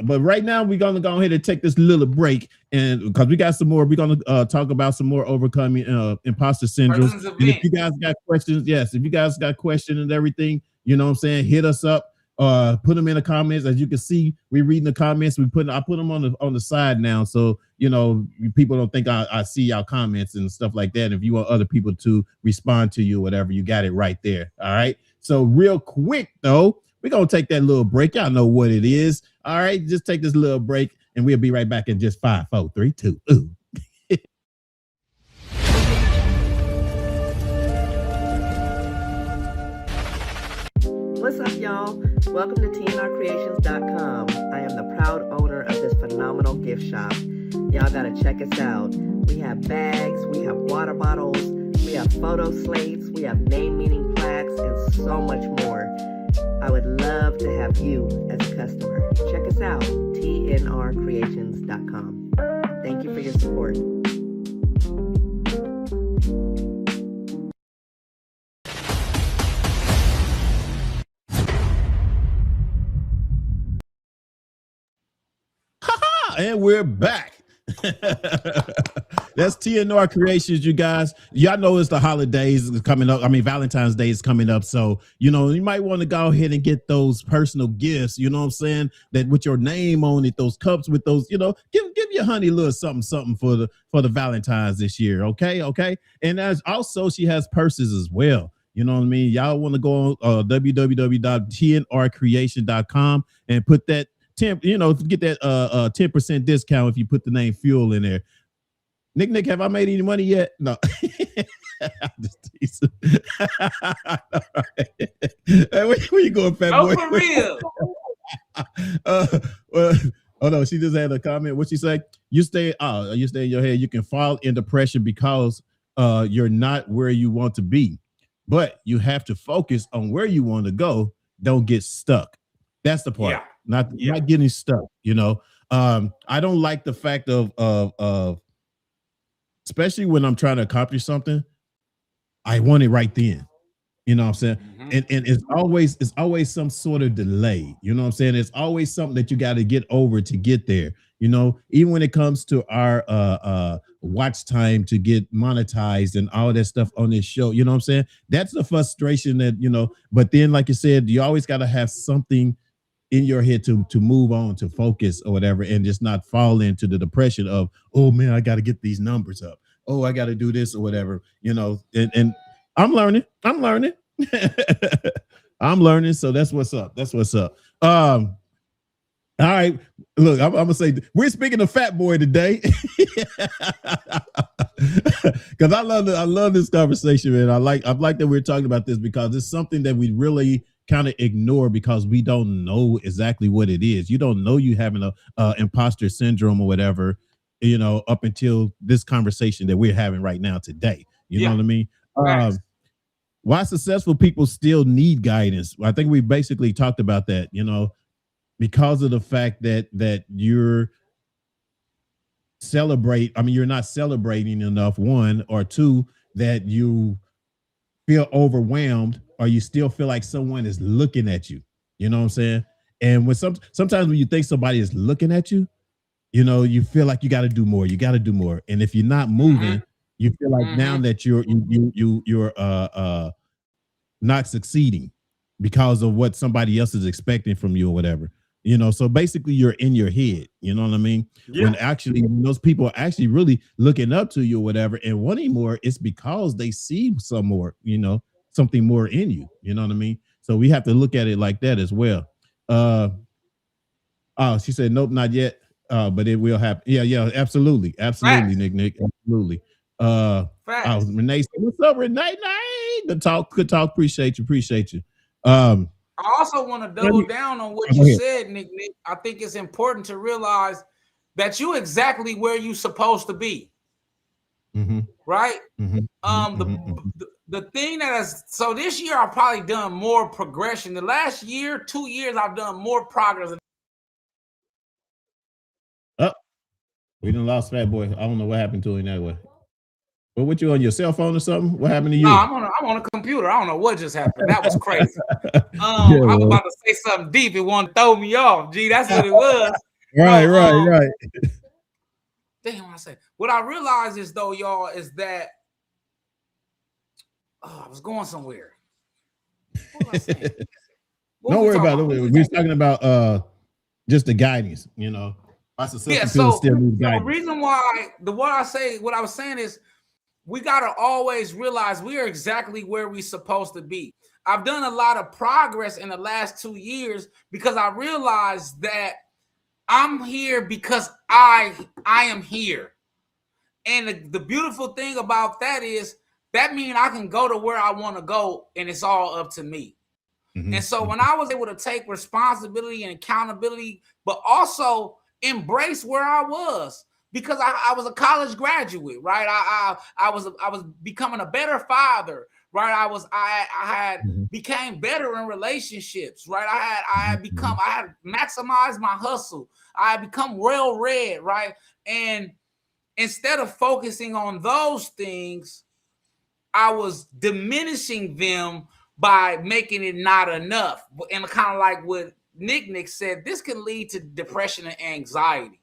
but right now we're gonna go ahead and take this little break, and because we got some more, we're gonna talk about some more overcoming imposter syndrome. And if you guys got questions, and everything, you know what I'm saying, hit us up, put them in the comments. As you can see, we reading the comments. I put them on the side now, so people don't think I see y'all comments and stuff like that. If you want other people to respond to you, whatever, you got it right there. All right. So real quick though, we're going to take that little break. Y'all know what it is. All right. Just take this little break and we'll be right back in just 5, 4, 3, 2. Ooh.
What's up, y'all? Welcome to TNRcreations.com. I am the proud owner of this phenomenal gift shop. Y'all gotta check us out. We have bags, we have water bottles, we have photo slates, we have name-meaning plaques, and so much more. I would love to have you as a customer. Check us out, TNRcreations.com. Thank you for your support.
And we're back. That's TNR Creations, you guys. Y'all know it's the holidays coming up. I mean, Valentine's Day is coming up. So, you might want to go ahead and get those personal gifts, you know what I'm saying? That with your name on it, those cups with those, give your honey a little something for the Valentine's this year. Okay. And as also she has purses as well. You know what I mean? Y'all want to go on www.tnrcreation.com and put that 10, get that 10% discount if you put the name Fuel in there. Nick, have I made any money yet? No. I'm just teasing. Hey, where you going, fat boy?
For real.
Well, oh no, she just had a comment. What she say? You stay in your head. You can fall in depression because you're not where you want to be, but you have to focus on where you want to go. Don't get stuck. That's the part. Not getting stuck. You know, I don't like the fact of especially when I'm trying to accomplish something, I want it right then. You know what I'm saying? And it's always some sort of delay. You know what I'm saying? It's always something that you got to get over to get there. You know, even when it comes to our watch time to get monetized and all that stuff on this show, you know what I'm saying? That's the frustration that, you know, but then like you said, you always got to have something in your head to move on, to focus or whatever, and just not fall into the depression of, oh man, I got to get these numbers up. Oh, I got to do this or whatever, you know, and I'm learning. I'm learning. So that's what's up. All right. Look, I'm gonna say we're speaking of Fat Boy today. Because I love this conversation, man. I like that we're talking about this because it's something that we really kind of ignore because we don't know exactly what it is. You don't know you having a imposter syndrome or whatever, you know, up until this conversation that we're having right now today. You know what I mean? Why successful people still need guidance? I think we basically talked about that, you know, because of the fact that you're not celebrating enough, one, or two, that you feel overwhelmed or you still feel like someone is looking at you. You know what I'm saying? And when sometimes when you think somebody is looking at you, you know, you feel like you got to do more. And if you're not moving, you feel like now that you're not succeeding because of what somebody else is expecting from you or whatever. You know, so basically you're in your head, you know what I mean? When actually those people are actually really looking up to you or whatever and wanting more, it's because they see some more, you know, something more in you, you know what I mean? So we have to look at it like that as well. She said, nope, not yet. But it will happen. Yeah, absolutely, Nick, absolutely. Renee said, what's up, Renee? Good talk. Appreciate you.
I also want to double down on what you said, Nick. I think it's important to realize that you're exactly where you're supposed to be. Right? The thing that is, so this year I've probably done more progression. The last year, 2 years, I've done more progress.
We done lost Fat Boy. I don't know what happened to him that way. But what, you on your cell phone or something? What happened to you?
No, I'm on a computer. I don't know what just happened. That was crazy. I was about to say something deep. It wanted to throw me off. Gee, that's what it was.
Right.
Damn, I say. What I realized is though, y'all, is that I was going somewhere. What was I saying?
Don't worry about it. We're talking about just the guidance, you know.
So the reason why what I was saying is we got to always realize we are exactly where we're supposed to be. I've done a lot of progress in the last 2 years because I realized that I'm here because I am here. And the beautiful thing about that is that means I can go to where I want to go and it's all up to me. And so when I was able to take responsibility and accountability, but also embrace where I was, because I was a college graduate, right? I was becoming a better father, right? I became better in relationships, right? I had maximized my hustle. I had become well read, right? And instead of focusing on those things, I was diminishing them by making it not enough. And kind of like what Nick said, this can lead to depression and anxiety.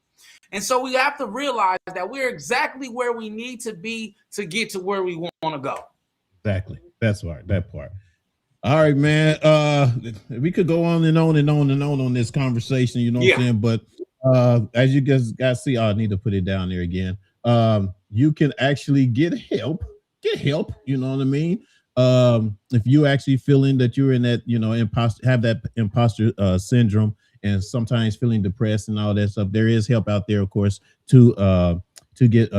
And so we have to realize that we're exactly where we need to be to get to where we want to go.
Exactly. That's right. That part. All right, man. We could go on and on and on and on this conversation, you know what I'm saying? But as you guys see, I need to put it down there again. You can actually get help, you know what I mean? If you actually feeling that you're in that, you know, have that imposter syndrome and sometimes feeling depressed and all that stuff, there is help out there, of course, to to get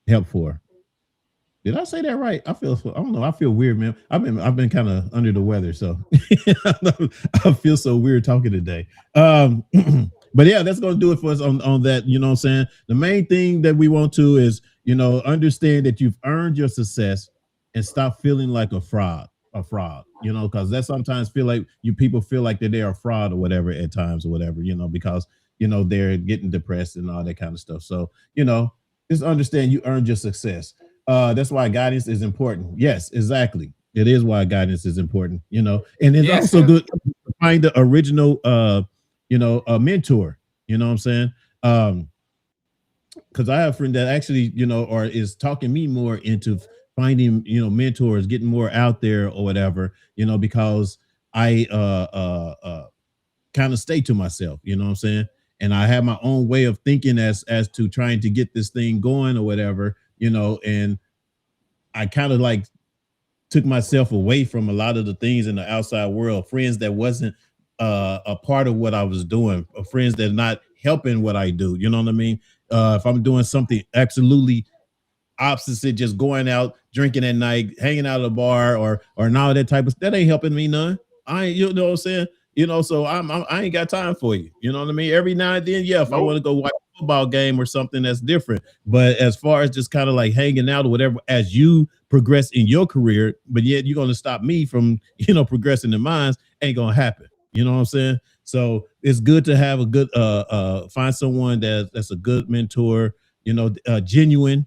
help for. Did I say that right? I don't know. I feel weird, man. I've been kind of under the weather, so I feel so weird talking today. But yeah, that's gonna do it for us on that. You know what I'm saying? The main thing that we want to is, understand that you've earned your success and stop feeling like a fraud, because that sometimes feel like people feel like that they're a fraud or whatever at times or whatever, because they're getting depressed and all that kind of stuff. So, just understand you earned your success. That's why guidance is important. Yes, exactly. It is why guidance is important, and it's
Yes,
also
sir.
good to find the original a mentor, you know what I'm saying? Because I have a friend that actually, or is talking me more into finding, mentors, getting more out there or whatever, because I kind of stay to myself, you know what I'm saying? And I have my own way of thinking as to trying to get this thing going or whatever, and I kind of like took myself away from a lot of the things in the outside world, friends that wasn't a part of what I was doing, friends that are not helping what I do. You know what I mean? If I'm doing something absolutely opposite, just going out drinking at night, hanging out at a bar, or now that type of that ain't helping me none. I ain't, you know what I'm saying? So I ain't got time for you. You know what I mean? Every now and then, yeah, if I want to go watch a football game or something, that's different. But as far as just kind of like hanging out or whatever, as you progress in your career, but yet you're gonna stop me from progressing in mine, ain't gonna happen. You know what I'm saying? So it's good to have a good find someone that's a good mentor, genuine,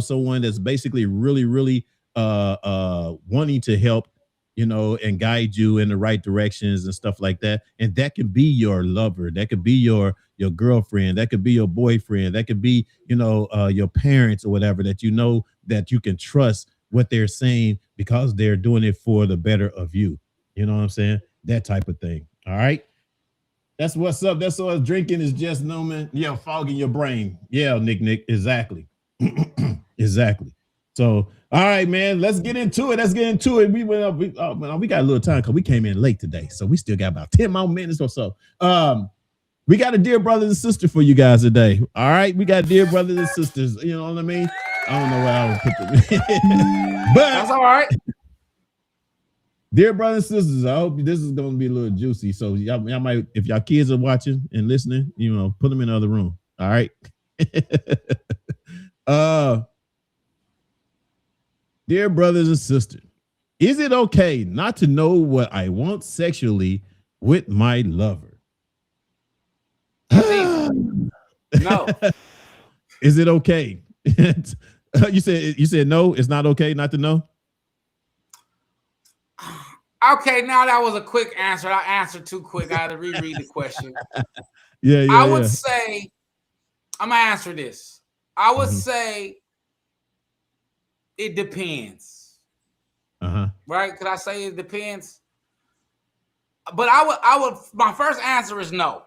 someone that's basically really, really wanting to help, and guide you in the right directions and stuff like that. And that can be your lover, that could be your girlfriend, that could be your boyfriend, that could be, your parents or whatever, that that you can trust what they're saying because they're doing it for the better of you. You know what I'm saying? That type of thing. All right. That's what's up. That's what drinking is just, no man. Yeah, fogging your brain. Yeah, Nick. Exactly. Exactly. So, all right, man. Let's get into it. We went up. We got a little time because we came in late today, so we still got about 10 more minutes or so. We got a dear brothers and sister for you guys today. All right, we got dear brothers and sisters. You know what I mean? I don't know what I would put them, but
That's all right.
Dear brothers and sisters, I hope this is going to be a little juicy. So y'all might, if y'all kids are watching and listening, put them in the other room. All right. Dear brothers and sisters, is it okay not to know what I want sexually with my lover?
No.
Is it okay? You said no, it's not okay not to know?
Okay, now that was a quick answer. I answered too quick. I had to reread the question.
Yeah.
I would say, I'm gonna answer this. I would say it depends. Right? Could I say it depends? But I would my first answer is no.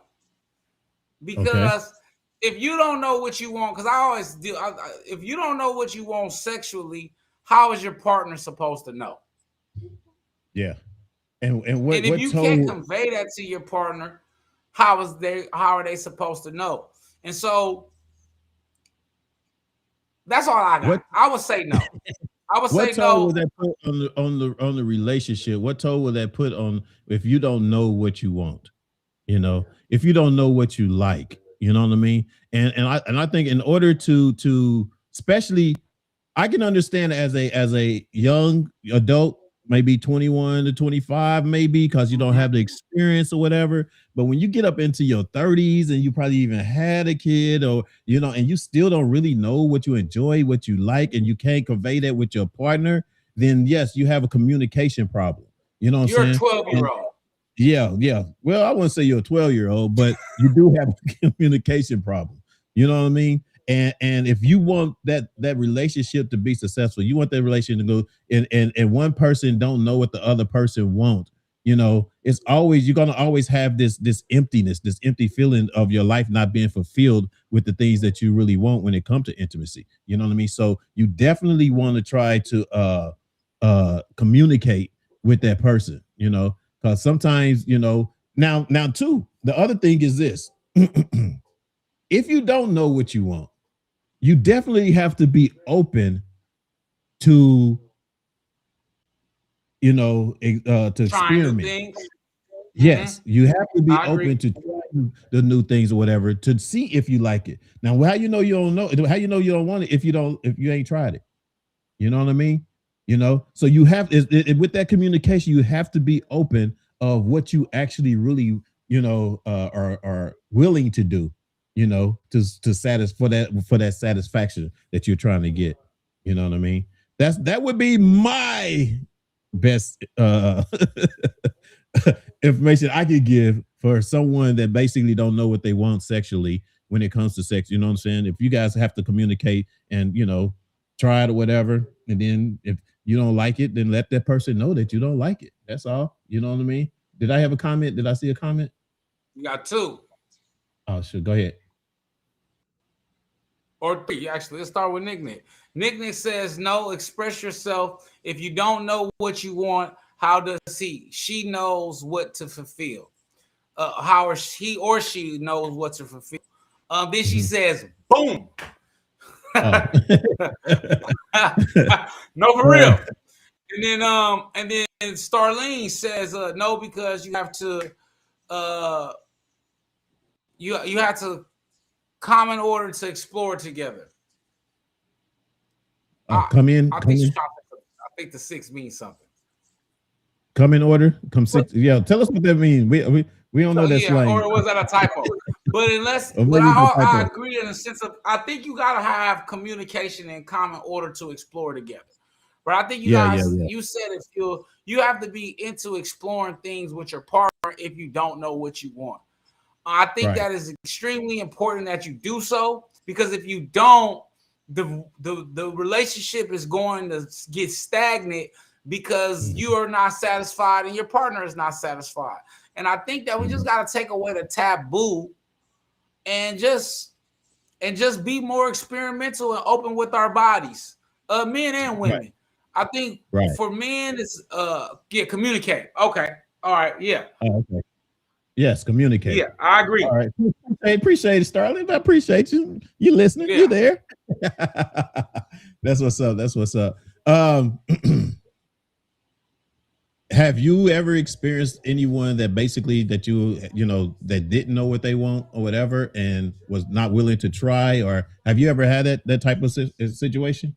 Because if you don't know what you want, because I always do, if you don't know what you want sexually, how is your partner supposed to know?
Yeah. And if
you can't convey that to your partner, how are they supposed to know? And so that's all I got. I would say no. I would say no.
What toll will that put on the relationship? What toll will that put on if you don't know what you want? If you don't know what you like, you know what I mean? And I think in order to especially, I can understand as a young adult, maybe 21 to 25, maybe because you don't have the experience or whatever. But when you get up into your 30s and you probably even had a kid, or and you still don't really know what you enjoy, what you like, and you can't convey that with your partner, then yes, you have a communication problem. You know what I'm saying?
You're a 12-year-old.
Yeah. Well, I wouldn't say you're a 12-year-old, but you do have a communication problem. You know what I mean? And if you want that relationship to be successful, you want that relationship to go, and one person don't know what the other person wants, it's always, you're gonna always have this emptiness, this empty feeling of your life not being fulfilled with the things that you really want when it comes to intimacy. You know what I mean? So you definitely want to try to communicate with that person, because sometimes, now too, the other thing is this. If you don't know what you want, you definitely have to be open to, to
Trying new
experiment.
things.
Yes, you have to be
I agree.
open to trying the new things or whatever to see if you like it. Now, how you know you don't know? How you know you don't want it if you ain't tried it? You know what I mean? So you have with that communication, you have to be open of what you actually really, are willing to do, to satisfy that satisfaction that you're trying to get. You know what I mean? That would be my best information I could give for someone that basically don't know what they want sexually when it comes to sex. You know what I'm saying? If you guys have to communicate and try it or whatever, and then if you don't like it, then let that person know that you don't like it. That's all. You know what I mean? Did I have a comment? Did I see a comment?
You got two
Oh, sure. Go ahead.
or three. Actually, let's start with Nick. Nick says, no, express yourself. If you don't know what you want, how does he? She knows what to fulfill. How he or she knows what to fulfill. Then she says, boom.
Oh.
No, for real. And then Starlene says, no, because you have to you have to come in order to explore together.
Come in.
I
Come
think
in.
I think the 6 means something.
Come in order. Come six. Yeah, tell us what that means. We don't know that slang.
Or was that a typo? But
Or
I agree in the sense of I think you gotta have communication in common order to explore together. But I think you you said if you have to be into exploring things with your partner if you don't know what you want. I think that is extremely important that you do so, because if you don't, the relationship is going to get stagnant because you are not satisfied and your partner is not satisfied. And I think that we just got to take away the taboo and just be more experimental and open with our bodies, men and women.
Right.
I think for men it's communicate. Okay, all right, yeah.
Oh, okay. Yes, communicate.
Yeah, I agree.
All right, appreciate it, Starling. I appreciate you. You listening?
Yeah.
You there? That's what's up. That's what's up. Have you ever experienced anyone that basically that that didn't know what they want or whatever and was not willing to try? Or have you ever had that type of situation?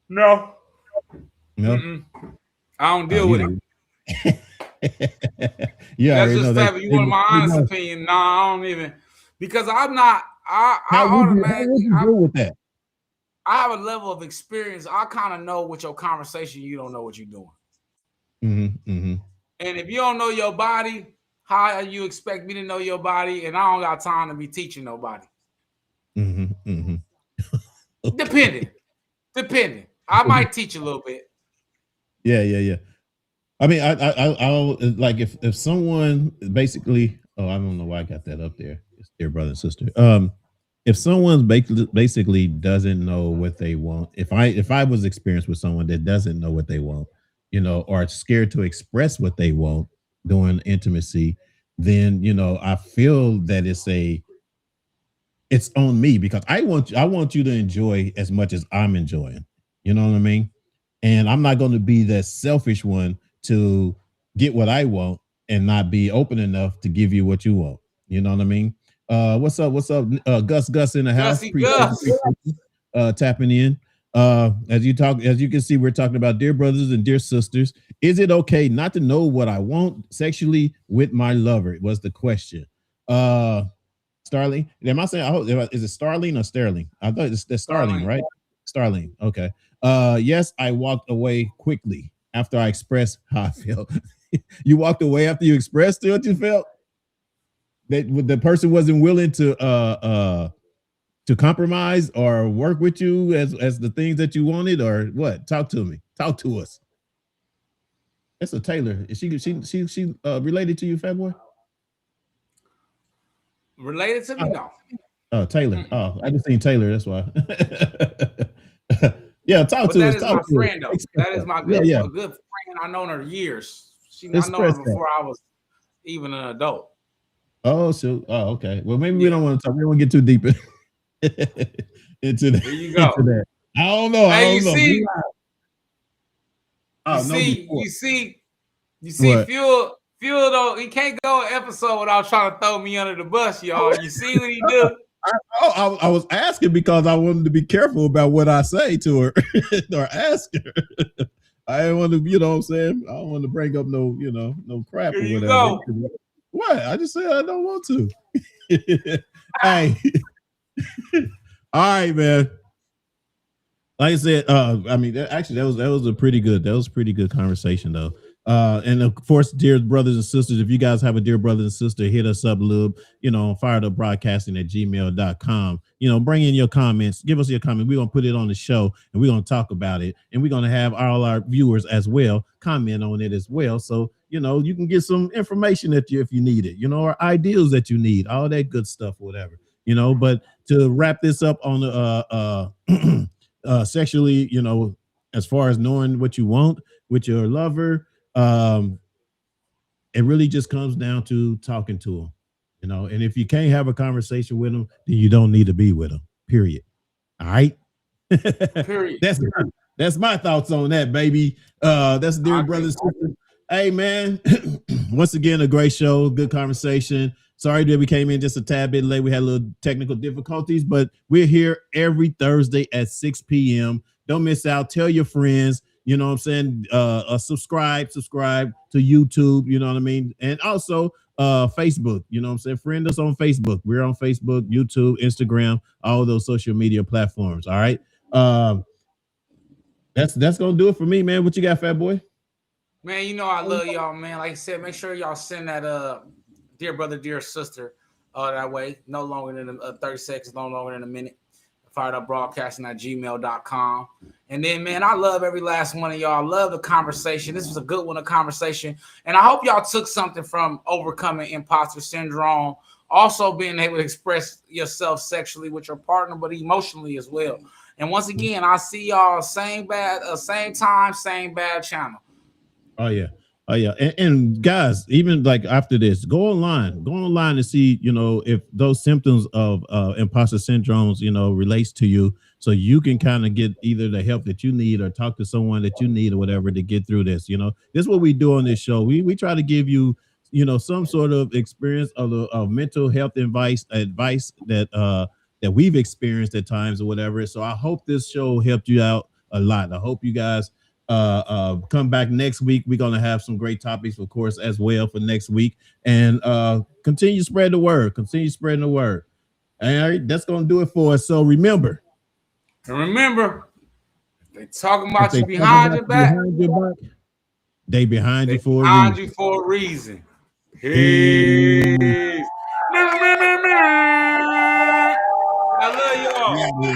No.
No.
Mm-mm. I don't deal with it.
Yeah,
that's just
that.
You want my honest opinion? No, I don't even, because I'm not.
How would you deal with that?
I have a level of experience. I kind of know with your conversation, you don't know what you're doing.
Mm-hmm, mm-hmm.
And if you don't know your body, how you expect me to know your body? And I don't got time to be teaching nobody.
Mm-hmm, mm-hmm.
Okay. Depending. I might teach a little bit.
Yeah. I mean, I'll like if someone basically, I don't know why I got that up there. It's dear brother and sister. If someone basically doesn't know what they want, if I was experienced with someone that doesn't know what they want, or scared to express what they want during intimacy, then I feel that it's on me, because I want you to enjoy as much as I'm enjoying. You know what I mean? And I'm not going to be that selfish one to get what I want and not be open enough to give you what you want. You know what I mean? What's up? Gus in the house. Tapping in. As you can see, we're talking about dear brothers and dear sisters. Is it okay not to know what I want sexually with my lover? Was the question. Starling. Am I saying? Is it Starling or Sterling? I thought it's Starling, right? Starling. Okay. Yes, I walked away quickly after I expressed how I felt. You walked away after you expressed what you felt? That the person wasn't willing to compromise or work with you as the things that you wanted, or what? Talk to me. Talk to us. That's a Taylor. Is she related to you, Fat Boy?
Related to me? No.
Oh, Taylor. Oh, I just seen Taylor. That's why. Yeah, talk to us.
That is my friend, though. That is my good friend. I've known her years. I know her before I was even an adult.
Oh, so okay. Well, maybe we don't want to talk. We don't want to get too deep in. into that.
There you go.
Into that. I don't know.
Hey,
I don't know.
you see,
What?
Fuel though, he can't go an episode without trying to throw me under the bus, y'all. You see what he do?
I was asking because I wanted to be careful about what I say to her or ask her. I didn't want to, you know what I'm saying? I don't want to bring up no, no crap
Here
or
you
whatever.
go.
What? I just said I don't want to. Hey. All right, man. Like I said, I mean, actually, that was a pretty good conversation, though. And of course, dear brothers and sisters, if you guys have a dear brother and sister, hit us up, Lube, firedupbroadcasting@gmail.com. Bring in your comments, give us your comment. We're gonna put it on the show and we're gonna talk about it, and we're gonna have all our viewers as well comment on it as well. So you can get some information if you need it, or ideas that you need, all that good stuff, whatever. But to wrap this up on the sexually, as far as knowing what you want with your lover, it really just comes down to talking to them, and if you can't have a conversation with them, then you don't need to be with them, period. All right.
Period.
That's my thoughts on that, baby. That's dear brothers. Hey, man. Once again, a great show, good conversation. Sorry that we came in just a tad bit late. We had a little technical difficulties, but we're here every Thursday at 6 p.m. Don't miss out. Tell your friends, you know what I'm saying? Subscribe to YouTube, you know what I mean? And also Facebook, you know what I'm saying? Friend us on Facebook. We're on Facebook, YouTube, Instagram, all those social media platforms. All right. That's gonna do it for me, man. What you got, fat boy?
Man, I love y'all, man. Like I said, make sure y'all send that dear brother, dear sister that way. No longer than 30 seconds, no longer than a minute. firedupbroadcasting@gmail.com. And then, man, I love every last one of y'all. I love the conversation. This was a good one, a conversation. And I hope y'all took something from overcoming imposter syndrome. Also being able to express yourself sexually with your partner, but emotionally as well. And once again, I see y'all same time, same bad channel.
Oh yeah. And guys, even like after this, go online and see, if those symptoms of imposter syndromes, relates to you, so you can kind of get either the help that you need or talk to someone that you need or whatever to get through this. This is what we do on this show. We try to give you, some sort of experience of mental health advice that we've experienced at times or whatever. So I hope this show helped you out a lot. I hope you guys come back next week. We're gonna have some great topics, of course, as well for next week, and continue to spread the word. Continue spreading the word. All right, that's gonna do it for us. So remember,
they talking about you behind your back.
They behind you for
a reason. Peace. I love y'all.